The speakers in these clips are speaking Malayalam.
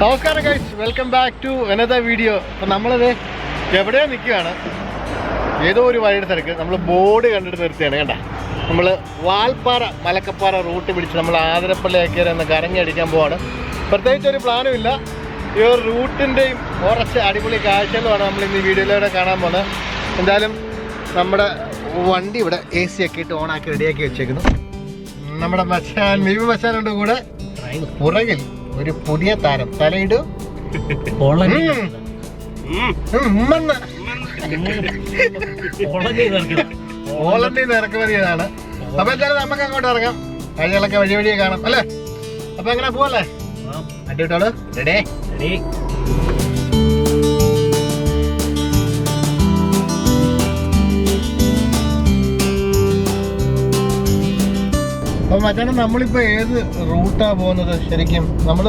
നമസ്കാരം guys, welcome back to another video. അപ്പം നമ്മളിത് എവിടെയോ നിൽക്കുകയാണ്, ഏതോ ഒരു വഴിയുടെ തിരക്ക്. നമ്മൾ ബോർഡ് കണ്ടിട്ട് നിർത്തിയാണ്. കണ്ട, നമ്മൾ വാൽപ്പാറ മലക്കപ്പാറ റൂട്ട് പിടിച്ച് നമ്മൾ ആതിരപ്പള്ളി ആക്കിയാൽ ഒന്ന് കറങ്ങി അടിക്കാൻ പോവാണ്. പ്രത്യേകിച്ച് ഒരു പ്ലാനും ഇല്ല. ഈ ഒരു റൂട്ടിൻ്റെയും കുറച്ച് അടിപൊളി കാഴ്ചകളുമാണ് നമ്മൾ ഇന്ന് ഈ വീഡിയോയിലൂടെ കാണാൻ പോകുന്നത്. എന്തായാലും നമ്മുടെ വണ്ടി ഇവിടെ AC ഒക്കെ ഇട്ട് ഓണാക്കി റെഡിയാക്കി വെച്ചേക്കുന്നു. നമ്മുടെ മച്ചാൻ മീമ മച്ചാനുണ്ട് കൂടെ. പുറകിൽ ഒരു പുതിയ താരം തലയിടു പോളണ്ടിൽ നിന്ന് ഇറക്കുമതിയതാണ്. അപ്പൊ എന്തായാലും നമുക്ക് അങ്ങോട്ട് ഇറങ്ങാം. വഴികളൊക്കെ വഴി വഴിയെ കാണാം അല്ലേ? അപ്പൊ എങ്ങനെ പോവല്ലേ? അടിവിട്ടോളൂ. റെഡി? അപ്പോൾ മച്ചാനെ, നമ്മളിപ്പോൾ ഏത് റൂട്ടാണ് പോകുന്നത്? ശരിക്കും നമ്മൾ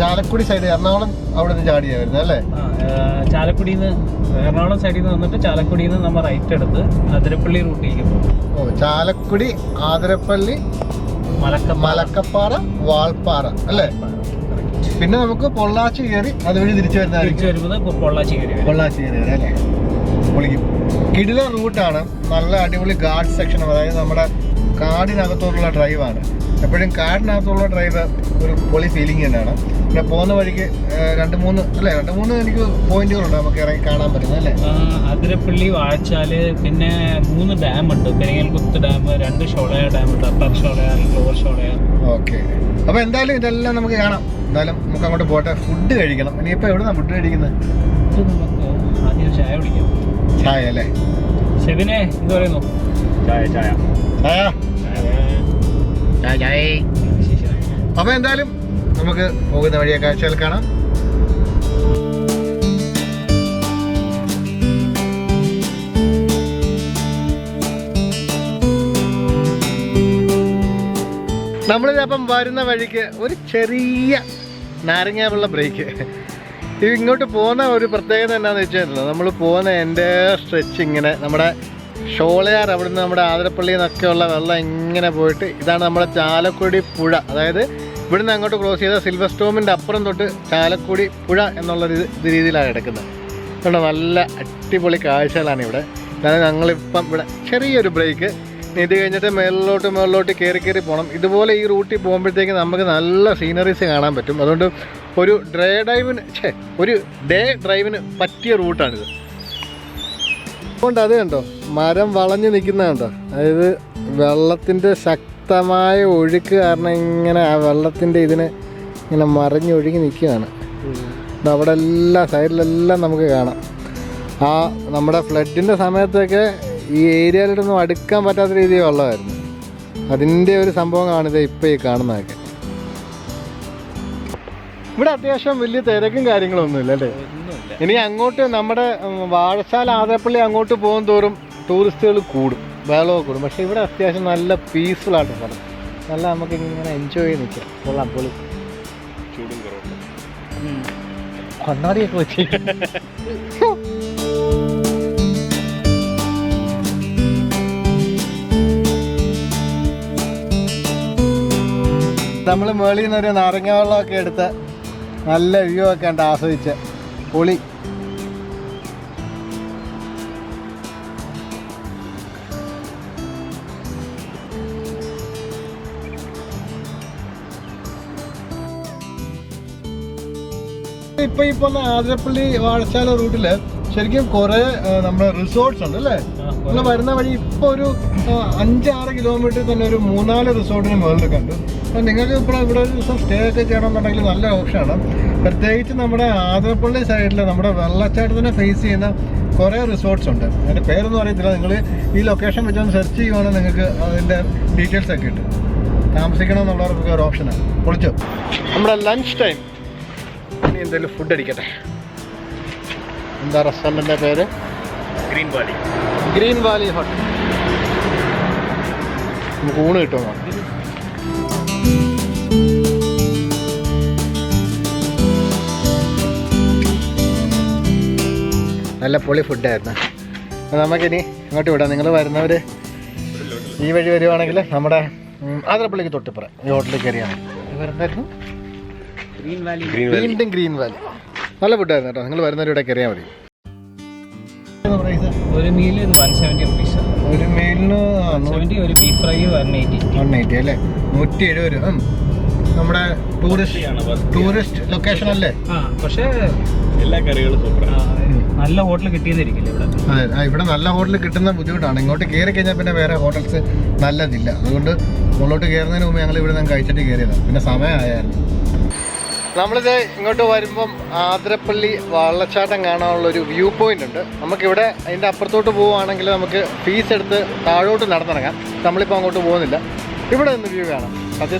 ചാലക്കുടി സൈഡ്, എറണാകുളം അവിടെ നിന്ന് ചാടിയാണ് വരുന്നത് അല്ലേ? ചാലക്കുടിയിൽ നിന്ന് എറണാകുളം സൈഡിൽ നിന്ന് വന്നിട്ട് ചാലക്കുടിയിൽ നിന്ന് നമ്മൾ റൈറ്റ് എടുത്ത് അതിരപ്പള്ളി റൂട്ടിലേക്ക് പോകും. ഓ, ചാലക്കുടി, ആതിരപ്പള്ളി, മലക്കപ്പാറ, വാൾപ്പാറ അല്ലേ? പിന്നെ നമുക്ക് പൊള്ളാച്ചി കയറി അതുവഴി തിരിച്ചു വരുന്നത് പൊള്ളാച്ചി കയറി വരാം അല്ലേ? പൊളിക്കും. കിടിലൻ റൂട്ടാണ്. നല്ല അടിപൊളി ഗാർഡ് സെക്ഷനും, അതായത് നമ്മുടെ കാടിനകത്തോടുള്ള ഡ്രൈവാണ്. എപ്പോഴും കാടിനകത്തുള്ള ഡ്രൈവ് ഒരു പൊളി ഫീലിംഗ് തന്നെയാണ്. പിന്നെ പോകുന്ന വഴിക്ക് രണ്ട് മൂന്ന് എനിക്ക് പോയിന്റുകളുണ്ട് നമുക്ക് ഇറങ്ങി കാണാൻ പറ്റുന്നത് അല്ലേ? അതിരപ്പള്ളി, വാഴച്ചാല്, പിന്നെ 3 ഡാമുണ്ട്. പെരിങ്ങൽകുത്ത് ഡാം, 2 ഷോളയാർ ഡാമുണ്ട്. Upper Sholayar, lower Sholayar. Okay, അപ്പോൾ എന്തായാലും ഇതെല്ലാം നമുക്ക് കാണാം. എന്തായാലും നമുക്ക് അങ്ങോട്ട് പോട്ടെ. ഫുഡ് കഴിക്കണം. ഇനിയിപ്പോൾ എവിടെയാണ് ഫുഡ് കഴിക്കുന്നത്? നമുക്ക് ആദ്യം ചായ കുടിക്കാം. ചായ അല്ലേ? ഷെബിനെ എന്ത് പറയുന്നു? ചായ. അപ്പൊ എന്തായാലും നമുക്ക് പോകുന്ന വഴിയെ കാഴ്ചകൾ കാണാം. നമ്മളിതപ്പം വരുന്ന വഴിക്ക് ഒരു ചെറിയ നാരങ്ങ വെള്ളം ബ്രേക്ക്. ഇങ്ങോട്ട് പോകുന്ന ഒരു പ്രത്യേകത എന്നാന്ന് വെച്ചിട്ടുണ്ടല്ലോ, നമ്മൾ പോകുന്ന എൻ്റെ സ്ട്രെച്ച് ഇങ്ങനെ നമ്മുടെ ഷോളയാർ, അവിടുന്ന് നമ്മുടെ ആതിരപ്പള്ളിയിൽ നിന്നൊക്കെയുള്ള വെള്ളം ഇങ്ങനെ പോയിട്ട് ഇതാണ് നമ്മുടെ ചാലക്കുടി പുഴ. അതായത് ഇവിടുന്ന് അങ്ങോട്ട് ക്രോസ് ചെയ്ത സിൽവർ സ്റ്റോമിൻ്റെ അപ്പുറം തൊട്ട് ചാലക്കുടി പുഴ എന്നുള്ള രീതിയിലാണ് കിടക്കുന്നത്. അതുകൊണ്ട് നല്ല അടിപൊളി കാഴ്ചകളാണ് ഇവിടെ. അതായത് ഞങ്ങളിപ്പം ഇവിടെ ചെറിയൊരു ബ്രേക്ക്. ഇത് കഴിഞ്ഞിട്ട് മേളിലോട്ട് കയറി പോകണം. ഇതുപോലെ ഈ റൂട്ടിൽ പോകുമ്പോഴത്തേക്ക് നമുക്ക് നല്ല സീനറീസ് കാണാൻ പറ്റും. അതുകൊണ്ട് ഒരു ഡേ ഡ്രൈവിന് പറ്റിയ റൂട്ടാണിത്. അതുകൊണ്ട് അത് കണ്ടോ, മരം വളഞ്ഞു നിൽക്കുന്ന കണ്ടോ, അതായത് വെള്ളത്തിൻ്റെ ശക്തമായ ഒഴുക്ക് കാരണം ഇങ്ങനെ ആ വെള്ളത്തിൻ്റെ ഇതിന് ഇങ്ങനെ മറിഞ്ഞൊഴുകി നിൽക്കുകയാണ്. അവിടെ എല്ലാം സൈഡിലെല്ലാം നമുക്ക് കാണാം. ആ നമ്മുടെ ഫ്ലഡിൻ്റെ സമയത്തൊക്കെ ഈ ഏരിയയിലൊന്നും അടുക്കാൻ പറ്റാത്ത രീതിയിൽ വെള്ളമായിരുന്നു. അതിൻ്റെ ഒരു സംഭവം കാണിത് ഇപ്പോൾ ഈ കാണുന്നതൊക്കെ. ഇവിടെ അത്യാവശ്യം വലിയ തിരക്കും കാര്യങ്ങളൊന്നുമില്ല അല്ലേ? ഇനി അങ്ങോട്ട് നമ്മുടെ വാഴച്ചാൽ, ആതിരപ്പള്ളി അങ്ങോട്ട് പോകും തോറും ടൂറിസ്റ്റുകൾ കൂടും, വെള്ളമൊക്കെ കൂടും. പക്ഷേ ഇവിടെ അത്യാവശ്യം നല്ല പീസ്ഫുൾ ആയിട്ട് സ്ഥലം. നല്ല നമുക്ക് ഇങ്ങനെ എൻജോയ് ചെയ്ത് നിൽക്കാം. കൊള്ളാം, പൊളി. ചൂടും കുറവുണ്ട്, കണ്ണാടിയൊക്കെ വെച്ച്. നമ്മൾ മേളിൽ നിന്നൊരു നാരങ്ങ വെള്ളമൊക്കെ എടുത്ത് നല്ല വ്യൂ ഒക്കെ ഉണ്ട്, ആസ്വദിച്ച് പൊളി. ഇപ്പൊ ആതിരപ്പള്ളി വാഴച്ചാല റൂട്ടില് ശരിക്കും കുറെ നമ്മുടെ റിസോർട്ട്സ് ഉണ്ട് അല്ലേ? നമ്മൾ വരുന്ന വഴി ഇപ്പോൾ ഒരു 5-6 കിലോമീറ്റർ തന്നെ ഒരു 3-4 റിസോർട്ടിന് മുകളിൽ കണ്ടു. അപ്പോൾ നിങ്ങൾക്ക് ഇപ്പോൾ ഇവിടെ ഒരു ദിവസം സ്റ്റേ ഒക്കെ ചെയ്യണമെന്നുണ്ടെങ്കിൽ നല്ല ഓപ്ഷനാണ്. പ്രത്യേകിച്ച് നമ്മുടെ ആതിരപ്പള്ളി സൈഡിൽ നമ്മുടെ വെള്ളച്ചാട്ടത്തിനെ ഫേസ് ചെയ്യുന്ന കുറേ റിസോർട്ട്സ് ഉണ്ട്. അതിൻ്റെ പേരൊന്നും അറിയത്തില്ല. നിങ്ങൾ ഈ ലൊക്കേഷൻ വെച്ചൊന്ന് സെർച്ച് ചെയ്യുവാണെങ്കിൽ നിങ്ങൾക്ക് അതിൻ്റെ ഡീറ്റെയിൽസ് ഒക്കെ കിട്ടും. താമസിക്കണമെന്നുള്ളവർക്ക് ഒരു ഓപ്ഷനാണ്. പൊളിച്ചോ. നമ്മുടെ ലഞ്ച് ടൈം. ഇനി എന്തെങ്കിലും ഫുഡ് അടിക്കട്ടെ. എന്താ റെസ്റ്റോറൻറ്റിൻ്റെ പേര്? Green Valley hotel. നമുക്ക് ഊണ് കിട്ടുമോ? നല്ല പൊളി ഫുഡായിരുന്നു. നമുക്കിനി അങ്ങോട്ട് വിടാം. നിങ്ങൾ വരുന്നവർ ഈ വഴി വരുവാണെങ്കിൽ നമ്മുടെ ആതിരപ്പള്ളിക്ക് തൊട്ടിപ്പുറം ഈ ഹോട്ടലിൽ കയറിയാണ്. വരുന്നായിരുന്നു വീണ്ടും ഗ്രീൻ വാലി. നല്ല ഫുഡായിരുന്നു കേട്ടോ. നിങ്ങൾ വരുന്നവരുടെ കയറിയാൽ മതി. ഒരു മീൽ 170 റുപ്പീസ്. ഒരു മീലിന് 170. ഒരു ബീഫ് ഫ്രൈ 180 അല്ലേ? 170 രൂപ. നമ്മുടെ ടൂറിസ്റ്റ് ലൊക്കേഷൻ അല്ലേ? പക്ഷേ എല്ലാ കറികളും നല്ല ഹോട്ടൽ കിട്ടിയെന്നിരിക്കില്ല ഇവിടെ. അതെ, ഇവിടെ നല്ല ഹോട്ടൽ കിട്ടുന്ന ബുദ്ധിമുട്ടാണ്. ഇങ്ങോട്ട് കയറി കഴിഞ്ഞാൽ പിന്നെ വേറെ ഹോട്ടൽസ് നല്ലതില്ല. അതുകൊണ്ട് മുകളിലോട്ട് കയറുന്നതിന് മുമ്പ് ഞങ്ങൾ ഇവിടെ നിന്ന് കഴിച്ചിട്ട് കയറിയതാണ്. പിന്നെ സമയമായിരുന്നു. നമ്മളിത് ഇങ്ങോട്ട് വരുമ്പം ആതിരപ്പള്ളി വെള്ളച്ചാട്ടം കാണാനുള്ളൊരു വ്യൂ പോയിന്റ് ഉണ്ട്. നമുക്കിവിടെ അതിൻ്റെ അപ്പുറത്തോട്ട് പോവുകയാണെങ്കിൽ നമുക്ക് ഫീസ് എടുത്ത് താഴോട്ട് നടന്നിറങ്ങാം. നമ്മളിപ്പോൾ അങ്ങോട്ട് പോകുന്നില്ല. ഇവിടെ നിന്ന് വ്യൂ കാണാം. അത്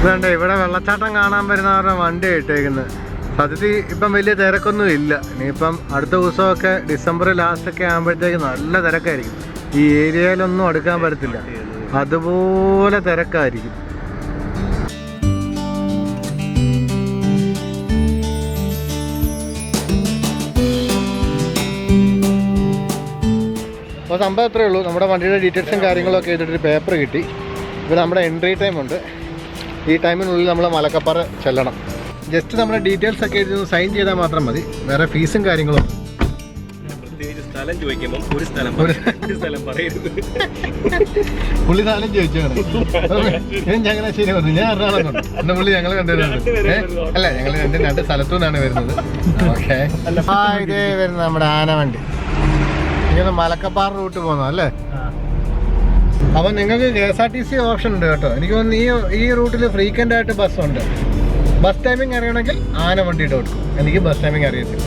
ഇതുണ്ട്, ഇവിടെ വെള്ളച്ചാട്ടം കാണാൻ വരുന്നവരുടെ വണ്ടി ഇട്ടേക്കുന്നത്. സത്യത്തിൽ ഇപ്പം വലിയ തിരക്കൊന്നും ഇല്ല. ഇനിയിപ്പം അടുത്ത ദിവസമൊക്കെ ഡിസംബർ ലാസ്റ്റൊക്കെ ആകുമ്പോഴത്തേക്ക് നല്ല തിരക്കായിരിക്കും. ഈ ഏരിയയിലൊന്നും അടുക്കാൻ പറ്റത്തില്ല, അതുപോലെ തിരക്കായിരിക്കും. അപ്പോൾ സംഭവം എത്രയേ ഉള്ളൂ. നമ്മുടെ വണ്ടിയുടെ ഡീറ്റെയിൽസും കാര്യങ്ങളൊക്കെ എഴുതിയിട്ടൊരു പേപ്പർ കിട്ടി. ഇപ്പോൾ നമ്മുടെ എൻട്രി ടൈം ഉണ്ട്. ഈ ടൈമിനുള്ളിൽ നമ്മൾ മലക്കപ്പാറ ചെല്ലണം. ജസ്റ്റ് നമ്മുടെ ഡീറ്റെയിൽസ് ഒക്കെ എഴുതി സൈൻ ചെയ്താൽ മാത്രം മതി. വേറെ ഫീസും കാര്യങ്ങളും. പുള്ളി സ്ഥലം ചോദിച്ചു ചങ്ങനാശ്ശേരി വന്നു. ഞാൻ എറണാകുളം കണ്ടു. എന്റെ പുള്ളി ഞങ്ങൾ കണ്ടുവരുന്നത് അല്ല, ഞങ്ങൾ രണ്ട് സ്ഥലത്തു നിന്നാണ് വരുന്നത്. ഓക്കെ, ഇതേ വരുന്നത് നമ്മുടെ ആനവണ്ടി. ഇങ്ങനെ മലക്കപ്പാറ റൂട്ട് പോകുന്നത് അല്ലേ? അപ്പൊ നിങ്ങൾക്ക് KSRTC ഓപ്ഷൻ ഉണ്ട് കേട്ടോ. എനിക്ക് തോന്നുന്നു ഈ റൂട്ടിൽ ഫ്രീക്വന്റ് ആയിട്ട് ബസ്സുണ്ട്. ബസ് ടൈമിംഗ് അറിയണമെങ്കിൽ ആനവണ്ടി.com. എനിക്ക് ബസ് ടൈമിംഗ് അറിയത്തില്ല.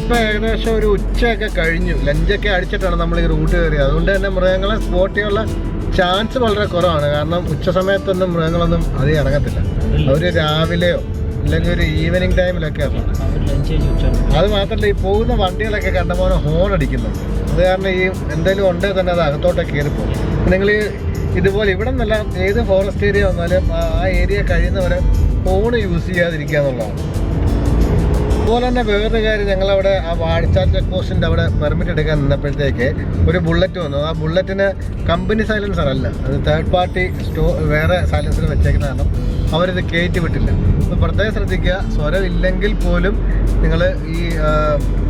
ഇപ്പൊ ഏകദേശം ഒരു ഉച്ചയൊക്കെ കഴിഞ്ഞു. ലഞ്ചൊക്കെ അടിച്ചിട്ടാണ് നമ്മൾ ഈ റൂട്ട് കയറിയത്. അതുകൊണ്ട് തന്നെ മൃഗങ്ങളെ സ്പോട്ട് ചെയ്യാനുള്ള ചാൻസ് വളരെ കുറവാണ്. കാരണം ഉച്ച സമയത്തൊന്നും മൃഗങ്ങളൊന്നും അധികം ഇറങ്ങത്തില്ല. അവര് രാവിലെയോ അല്ലെങ്കിൽ ഒരു ഈവനിങ് ടൈമിലൊക്കെ. അത് മാത്രമല്ല, ഈ പോകുന്ന വണ്ടികളൊക്കെ കണ്ടപോലെ ഹോൺ അടിക്കുന്നുണ്ട്. അത് കാരണം ഈ എന്തെങ്കിലും ഉണ്ടെങ്കിൽ തന്നെ അത് അകത്തോട്ടൊക്കെ കയറിപ്പോകും. നിങ്ങൾ ഇതുപോലെ ഇവിടെ നിന്നല്ല ഏത് ഫോറസ്റ്റ് ഏരിയ വന്നാലും ആ ഏരിയ കഴിയുന്നവരെ ഫോൺ യൂസ് ചെയ്യാതിരിക്കുക എന്നുള്ളതാണ്. അതുപോലെ തന്നെ വേറൊരു കാര്യം, ഞങ്ങളവിടെ ആ വാഴച്ചാൽ ചെക്ക് പോസ്റ്റിൻ്റെ അവിടെ പെർമിറ്റ് എടുക്കാൻ നിന്നപ്പോഴത്തേക്ക് ഒരു ബുള്ളറ്റ് വന്നു. ആ ബുള്ളറ്റിന് കമ്പനി സൈലൻസർ അല്ല, അത് തേർഡ് പാർട്ടി വേറെ സൈലൻസർ വെച്ചേക്കുന്ന കാരണം അവരിത് കയറ്റി വിട്ടില്ല. അപ്പോൾ പ്രത്യേകം ശ്രദ്ധിക്കുക, സ്വരം ഇല്ലെങ്കിൽ പോലും നിങ്ങൾ ഈ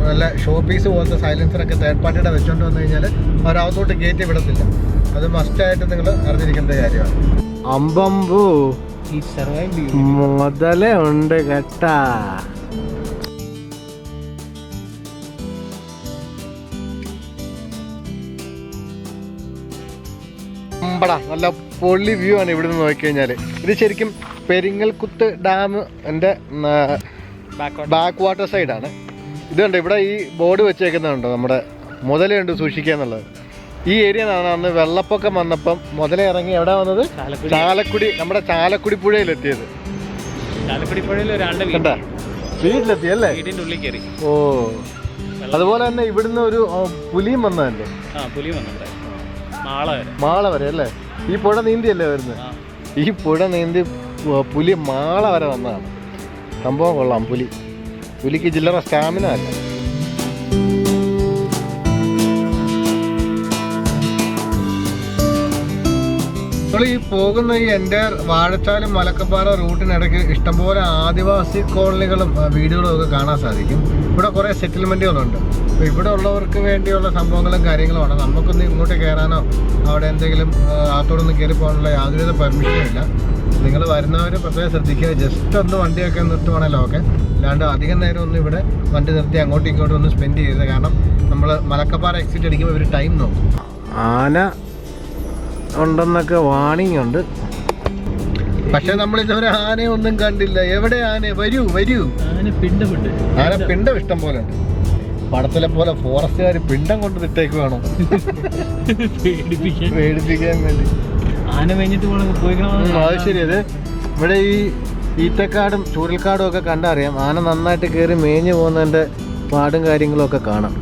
നല്ല ഷോ പീസ് പോലത്തെ സൈലൻസറൊക്കെ തേർഡ് പാർട്ടിയുടെ വെച്ചുകൊണ്ട് വന്നു കഴിഞ്ഞാൽ അവരകത്തോട്ട് കയറ്റി വിടത്തില്ല. അത് മസ്റ്റായിട്ട് നിങ്ങൾ അറിഞ്ഞിരിക്കേണ്ട കാര്യമാണ്. അമ്പമ്പൂ മുതലേ ഉണ്ട് കേട്ടാ. നല്ല പൊള്ളി വ്യൂ ആണ് ഇവിടെ നിന്ന് നോക്കിക്കഴിഞ്ഞാൽ. ഇത് ശരിക്കും പെരിങ്ങൽകുത്ത് ഡാം എൻ്റെ ബാക്ക് വാട്ടർ സൈഡാണ്. ഇതുണ്ട്, ഇവിടെ ഈ ബോർഡ് വെച്ചേക്കുന്നുണ്ടോ, നമ്മുടെ മുതലുണ്ട് സൂക്ഷിക്കുക എന്നുള്ളത്. ഈ ഏരിയ അന്ന് വെള്ളപ്പൊക്കം വന്നപ്പം മുതല ഇറങ്ങി എവിടെ വന്നത്? ചാലക്കുടി, നമ്മുടെ ചാലക്കുടി പുഴയിലെത്തിയത്. വീട്ടിലെത്തി അല്ലേ? ഓ, അതുപോലെ തന്നെ ഇവിടുന്ന് ഒരു പുലിയും വന്നതല്ലേ? മാള വരെ അല്ലേ? ഈ പുഴ നീന്തിയല്ലേ വരുന്നത്? ഈ പുഴ നീന്തി പുലി മാള വരെ വന്നതാണ്. സംഭവം കൊള്ളാം. പുലിക്ക് ചില്ലറ സ്റ്റാമിന അല്ല. നമ്മൾ ഈ പോകുന്ന ഈ എൻ്റെ വാഴച്ചാലും മലക്കപ്പാറ റൂട്ടിനിടയ്ക്ക് ഇഷ്ടംപോലെ ആദിവാസി കോളനികളും വീടുകളും ഒക്കെ കാണാൻ സാധിക്കും. ഇവിടെ കുറേ സെറ്റിൽമെൻറ്റുകളുണ്ട്. അപ്പോൾ ഇവിടെ ഉള്ളവർക്ക് വേണ്ടിയുള്ള സംഭവങ്ങളും കാര്യങ്ങളുമാണ്. നമുക്കൊന്നും ഇങ്ങോട്ട് കയറാനോ അവിടെ എന്തെങ്കിലും അകത്തോടൊന്നും കയറി പോകാനുള്ള യാതൊരുവിധ പെർമിഷനും ഇല്ല. നിങ്ങൾ വരുന്നവർ പ്രത്യേകം ശ്രദ്ധിക്കുക. ജസ്റ്റ് ഒന്ന് വണ്ടിയൊക്കെ നിർത്തുവാണല്ലോ ഒക്കെ, അല്ലാണ്ട് അധികം നേരം ഒന്നും ഇവിടെ വണ്ടി നിർത്തി അങ്ങോട്ടും ഇങ്ങോട്ടും ഒന്നും സ്പെൻഡ് ചെയ്യരുത്. കാരണം നമ്മൾ മലക്കപ്പാറ എക്സിറ്റ് അടിക്കുമ്പോൾ ഇവർ ടൈം നോക്കും. ആന ഉണ്ടെന്നൊക്കെ വാണിംഗ് ഉണ്ട്. പക്ഷെ നമ്മൾ ഇതുവരെ ആനയെ ഒന്നും കണ്ടില്ല. എവിടെ ആന? വരൂ വരൂ. ആന പിണ്ടം ഇഷ്ടം പോലെ ഉണ്ട്. പടത്തിലെ പോലെ ഫോറസ്റ്റുകാർ പിണ്ടം കൊണ്ട് ഇട്ടേക്കുവാണോ പേടിപ്പിക്കാൻ വേണ്ടി? അത് ശരി. അത് ഇവിടെ ഈ ഈറ്റക്കാടും ചൂരൽക്കാടും ഒക്കെ കണ്ടറിയാം. ആന നന്നായിട്ട് കയറി മേഞ്ഞു പോകുന്നതിൻ്റെ പാടും കാര്യങ്ങളും ഒക്കെ കാണാം.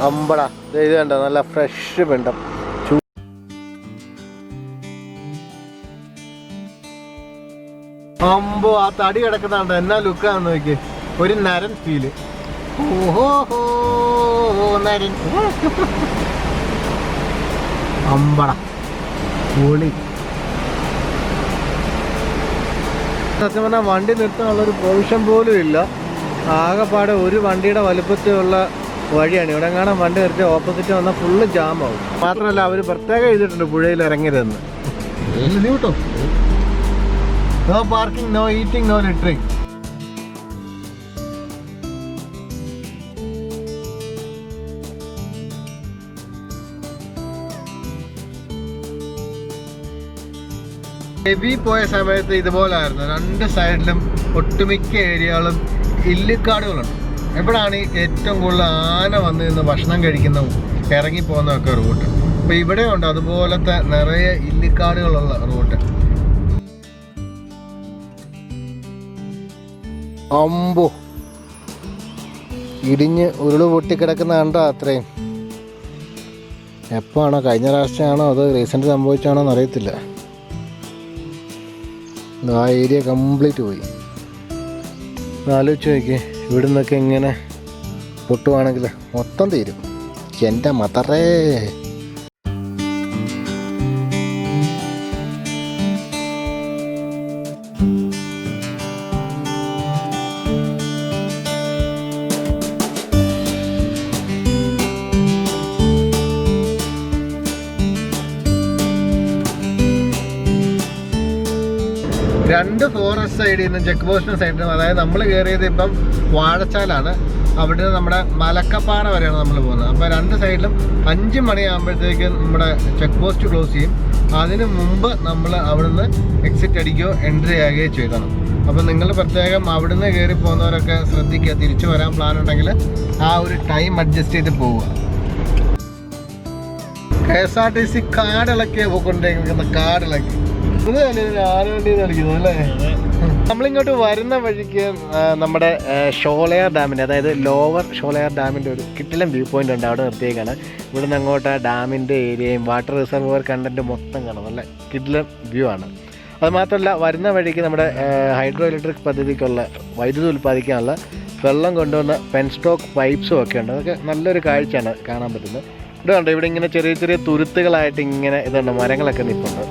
അമ്പടാ ഇത് കണ്ടോ, നല്ല ഫ്രഷ് പിണ്ടം. അമ്പോ ആ തടി കിടക്കുന്നുണ്ട്, എന്നാ ലുക്കാന്ന് നോക്കി, ഒരു നരൻ ഫീല്. ഓഹോ നരൻ അമ്പട പൊളി. സത്യം പറഞ്ഞാൽ വണ്ടി നിർത്താനുള്ളൊരു പ്രൊവിഷൻ പോലും ഇല്ല. ആകെപ്പാടെ ഒരു വണ്ടിയുടെ വലുപ്പത്തിലുള്ള വഴിയാണ്. ഇവിടെ കാണാൻ വണ്ടി നിർത്തി ഓപ്പോസിറ്റ് വന്നാൽ ഫുള്ള് ജാമാവും. മാത്രമല്ല അവർ പ്രത്യേകം എഴുതിയിട്ടുണ്ട് പുഴയിൽ ഇറങ്ങരുതെന്ന്. കേട്ടോ, no parking, no eating, no littering. Heavy പോയ സമയത്ത് ഇതുപോലായിരുന്നു. രണ്ട് സൈഡിലും ഒട്ടുമിക്ക ഏരിയകളും ഇല്ലിക്കാടുകളുണ്ട്. എവിടാണ് ഏറ്റവും കൂടുതൽ ആന വന്ന് നിന്ന് ഭക്ഷണം കഴിക്കുന്നതും ഇറങ്ങിപ്പോകുന്നതൊക്കെ റൂട്ട്. അപ്പോൾ ഇവിടെയുണ്ട് അതുപോലത്തെ നിറയെ ഇല്ലിക്കാടുകളുള്ള റൂട്ട്. അമ്പോ ഇടിഞ്ഞ് ഉരുള് പൊട്ടിക്കിടക്കുന്ന കണ്ടോ അത്രയും. എപ്പോഴാണോ, കഴിഞ്ഞ പ്രാവശ്യമാണോ അതോ റീസെൻ്റ് സംഭവിച്ചാണോ എന്നറിയത്തില്ല. ആ ഏരിയ കംപ്ലീറ്റ് പോയി. ആലോചിച്ച് നോക്കി, ഇവിടെ നിന്നൊക്കെ ഇങ്ങനെ പൊട്ടുവാണെങ്കിൽ മൊത്തം തീരും. എൻ്റെ മതറേ. രണ്ട് ഫോറസ്റ്റ് സൈഡിൽ നിന്നും ചെക്ക് പോസ്റ്റിന് സൈഡിൽ നിന്നും, അതായത് നമ്മൾ കയറിയത് ഇപ്പം വാഴച്ചാലാണ്, അവിടെ നിന്ന് നമ്മുടെ മലക്കപ്പാറ വരെയാണ് നമ്മൾ പോകുന്നത്. അപ്പോൾ രണ്ട് സൈഡിലും 5 മണിയാകുമ്പോഴത്തേക്കും നമ്മുടെ ചെക്ക് പോസ്റ്റ് ക്ലോസ് ചെയ്യും. അതിന് മുമ്പ് നമ്മൾ അവിടുന്ന് എക്സിറ്റ് അടിക്കുകയോ എൻട്രി ആകുകയോ ചെയ്യണം. അപ്പോൾ നിങ്ങൾ പ്രത്യേകം അവിടുന്ന് കയറി പോകുന്നവരൊക്കെ ശ്രദ്ധിക്കുക, തിരിച്ചു വരാൻ പ്ലാൻ ഉണ്ടെങ്കിൽ ആ ഒരു ടൈം അഡ്ജസ്റ്റ് ചെയ്ത് പോവുക. KSRTC കാടിളക്കിയ പോയിക്കൊണ്ടിരിക്കുന്ന കാടിളക്കി കളിക്കുന്നു അല്ലേ. നമ്മളിങ്ങോട്ട് വരുന്ന വഴിക്ക് നമ്മുടെ ഷോളയാർ ഡാമിൻ്റെ, അതായത് ലോവർ ഷോളയാർ ഡാമിൻ്റെ ഒരു കിട്ടിലം വ്യൂ പോയിന്റ് ഉണ്ട്. അവിടെ നിർത്തിയേക്കാണ്. ഇവിടെ നിന്ന് അങ്ങോട്ട് ഡാമിൻ്റെ ഏരിയയും വാട്ടർ റിസർവോയർ കണ്ടന്റ് മൊത്തം കാണാം. നല്ല കിട്ടിലം വ്യൂ ആണ്. അത് മാത്രമല്ല, വരുന്ന വഴിക്ക് നമ്മുടെ ഹൈഡ്രോ ഇലക്ട്രിക് പദ്ധതിക്കുള്ള വൈദ്യുതി ഉൽപ്പാദിക്കാനുള്ള വെള്ളം കൊണ്ടുവന്ന പെൻസ്റ്റോക്ക് പൈപ്സും ഒക്കെ ഉണ്ട്. അതൊക്കെ നല്ലൊരു കാഴ്ചയാണ് കാണാൻ പറ്റുന്നത്. ഇവിടെ ഉണ്ട്, ഇവിടെ ഇങ്ങനെ ചെറിയ ചെറിയ തുരുത്തുകളായിട്ട് ഇങ്ങനെ ഇതുണ്ട്, മരങ്ങളൊക്കെ നിൽപ്പുണ്ട്.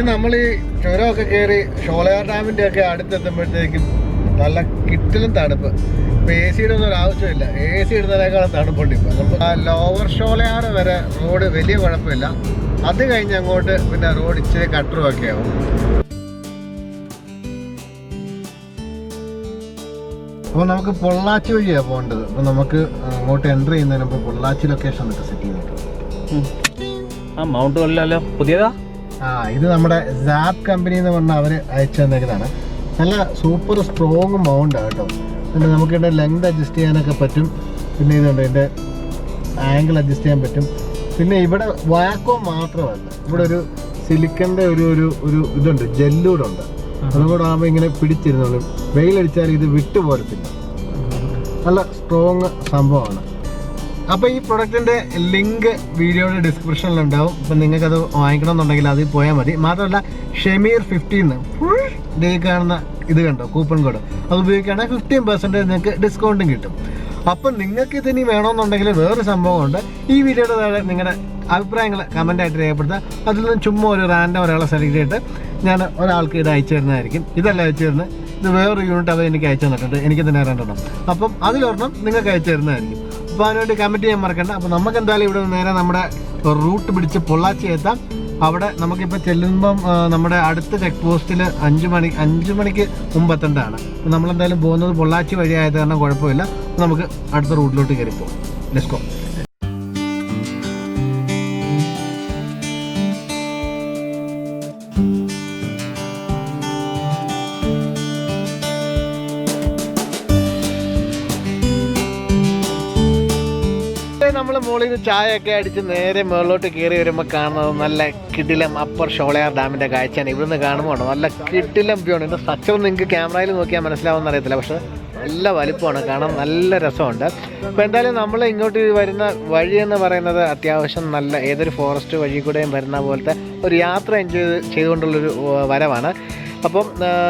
നമ്മൾ ഈ ചുരമൊക്കെ കയറി ഷോളയാർ ഡാമിൻ്റെ ഒക്കെ അടുത്തെത്തുമ്പോഴത്തേക്കും നല്ല കിട്ടിലും തണുപ്പ്. ഇപ്പോൾ AC ഒന്നും ഒരു ആവശ്യമില്ല. AC ഇടുന്നതിനേക്കാളും തണുപ്പുണ്ട് ഇപ്പോൾ. നമുക്ക് ആ ലോവർ ഷോളയാർ വരെ റോഡ് വലിയ കുഴപ്പമില്ല. അത് കഴിഞ്ഞ് അങ്ങോട്ട് പിന്നെ റോഡ് ഇച്ചിരി കട്ടറും ഒക്കെ ആവും. അപ്പോൾ നമുക്ക് പൊള്ളാച്ചി വഴിയാണ് പോകേണ്ടത്. അപ്പോൾ നമുക്ക് അങ്ങോട്ട് എൻ്റർ ചെയ്യുന്നതിന് മുമ്പ് പൊള്ളാച്ചി ലൊക്കേഷൻ ഒക്കെ സെറ്റ് ചെയ്തിട്ടുണ്ട്. മൗണ്ട് കൊല്ലല്ലോ പുതിയതാ. ഇത് നമ്മുടെ സാപ്പ് കമ്പനി എന്ന് പറഞ്ഞാൽ അവർ അയച്ചു തന്നേക്കുന്നതാണ്. നല്ല സൂപ്പർ സ്ട്രോങ് മൗണ്ടാണ് കേട്ടോ. പിന്നെ നമുക്ക് ഇതിൻ്റെ ലെങ്ത് അഡ്ജസ്റ്റ് ചെയ്യാനൊക്കെ പറ്റും. പിന്നെ ഇതുണ്ട്, ഇതിൻ്റെ ആംഗിൾ അഡ്ജസ്റ്റ് ചെയ്യാൻ പറ്റും. പിന്നെ ഇവിടെ വാക്കോ മാത്രമല്ല, ഇവിടെ ഒരു സിലിക്കൻ്റെ ഒരു ഇതുണ്ട്, ജെല്ലൂടെ ഉണ്ട്. അതും കൂടെ ആകുമ്പോൾ ഇങ്ങനെ പിടിച്ചിരുന്നുള്ളൂ. വെയിലടിച്ചാൽ ഇത് വിട്ടു പോരത്തില്ല. നല്ല സ്ട്രോങ് സംഭവമാണ്. അപ്പോൾ ഈ പ്രൊഡക്റ്റിൻ്റെ ലിങ്ക് വീഡിയോയുടെ ഡിസ്ക്രിപ്ഷനിലുണ്ടാവും. ഇപ്പം നിങ്ങൾക്കത് വാങ്ങിക്കണമെന്നുണ്ടെങ്കിൽ അതിൽ പോയാൽ മതി. മാത്രമല്ല ഷെമീർ 15 ഫുൾ ഡേ കാണുന്ന ഇത് കണ്ടോ, കൂപ്പൺ കോഡ്, അത് ഉപയോഗിക്കുകയാണെങ്കിൽ 15% നിങ്ങൾക്ക് ഡിസ്കൗണ്ടും കിട്ടും. അപ്പം നിങ്ങൾക്ക് ഇതിനി വേണമെന്നുണ്ടെങ്കിൽ വേറൊരു സംഭവമുണ്ട്. ഈ വീഡിയോയുടെ താഴെ നിങ്ങളുടെ അഭിപ്രായങ്ങൾ കമൻ്റായിട്ട് രേഖപ്പെടുത്തുക. അതിൽ നിന്ന് ചുമ്മാ ഒരു റാൻഡം ഒരാളെ സെലക്ട് ചെയ്തിട്ട് ഞാൻ ഒരാൾക്ക് ഇത് അയച്ചു തരുന്നതായിരിക്കും. ഇതല്ല അയച്ചു തരുന്നത്, ഇത് വേറൊരു യൂണിറ്റ് അവർ എനിക്ക് അയച്ചു തന്നിട്ടുണ്ട്. എനിക്ക് തന്നെ 2 അപ്പം അതിലൊരെണ്ണം നിങ്ങൾക്ക് അയച്ചു തരുന്നതായിരിക്കും. അപ്പോൾ അതിനുവേണ്ടി കമൻറ്റ് ചെയ്യാൻ മറക്കണ്ട. അപ്പോൾ നമുക്ക് എന്തായാലും ഇവിടെ നേരെ നമ്മുടെ റൂട്ട് പിടിച്ച് പൊള്ളാച്ചി എത്താം. അവിടെ നമുക്കിപ്പോൾ ചെല്ലുമ്പം നമ്മുടെ അടുത്ത ചെക്ക് പോസ്റ്റിൽ 5 മണിക്ക് മുമ്പ് എത്തേണ്ടതാണ്. അപ്പോൾ നമ്മളെന്തായാലും പോകുന്നത് പൊള്ളാച്ചി വഴിയായത് കാരണം കുഴപ്പമില്ല. നമുക്ക് അടുത്ത റൂട്ടിലോട്ട് കയറി പോകും. Let's go. നമ്മൾ മുകളിൽ നിന്ന് ചായയൊക്കെ അടിച്ച് നേരെ മുകളിലോട്ട് കയറി വരുമ്പോൾ കാണുന്നത് നല്ല കിടിലം അപ്പർ ഷോളയാർ ഡാമിൻ്റെ കാഴ്ചയാണ്. ഇവിടുന്ന് കാണുമ്പോൾ നല്ല കിടിലം വ്യൂ ആണ്. ഇതിൻ്റെ സ്ട്രക്ചർ നിങ്ങൾക്ക് ക്യാമറയിൽ നോക്കിയാൽ മനസ്സിലാവുമെന്ന് അറിയത്തില്ല, പക്ഷേ നല്ല വലിപ്പമാണ്, കാണാൻ നല്ല രസമുണ്ട്. അപ്പോൾ എന്തായാലും നമ്മൾ ഇങ്ങോട്ട് വരുന്ന വഴി എന്ന് പറയുന്നത് അത്യാവശ്യം നല്ല ഏതൊരു ഫോറസ്റ്റ് വഴി കൂടെയും വരുന്ന പോലത്തെ ഒരു യാത്ര എൻജോയ് ചെയ്തുകൊണ്ടുള്ളൊരു വരവാണ്. അപ്പം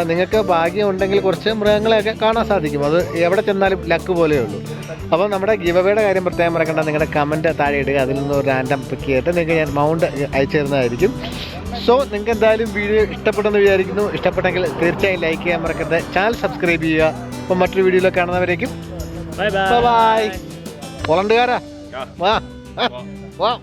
നിങ്ങൾക്ക് ഭാഗ്യം ഉണ്ടെങ്കിൽ കുറച്ച് മൃഗങ്ങളെയൊക്കെ കാണാൻ സാധിക്കും. അത് എവിടെ ചെന്നാലും ലക്ക് പോലെയേ ഉള്ളൂ. അപ്പം നമ്മുടെ ഗിവവേയുടെ കാര്യം പ്രത്യേകം മറക്കണ്ട, നിങ്ങളുടെ കമൻറ്റ് താഴെ ഇടുക. അതിൽ നിന്ന് ഒരു റാൻഡം പിക്ക് ചെയ്തിട്ട് നിങ്ങൾക്ക് ഞാൻ മൗണ്ട് അയച്ചു തരുന്നതായിരിക്കും. സോ നിങ്ങൾക്ക് എന്തായാലും വീഡിയോ ഇഷ്ടപ്പെടുമെന്ന് വിചാരിക്കുന്നു. ഇഷ്ടപ്പെട്ടെങ്കിൽ തീർച്ചയായും ലൈക്ക് ചെയ്യാൻ മറക്കരുത്. ചാനൽ സബ്സ്ക്രൈബ് ചെയ്യുക. അപ്പം മറ്റൊരു വീഡിയോയിൽ കാണുന്നവരേക്കും ബൈ. പോളണ്ടുകാരാ വാ വാ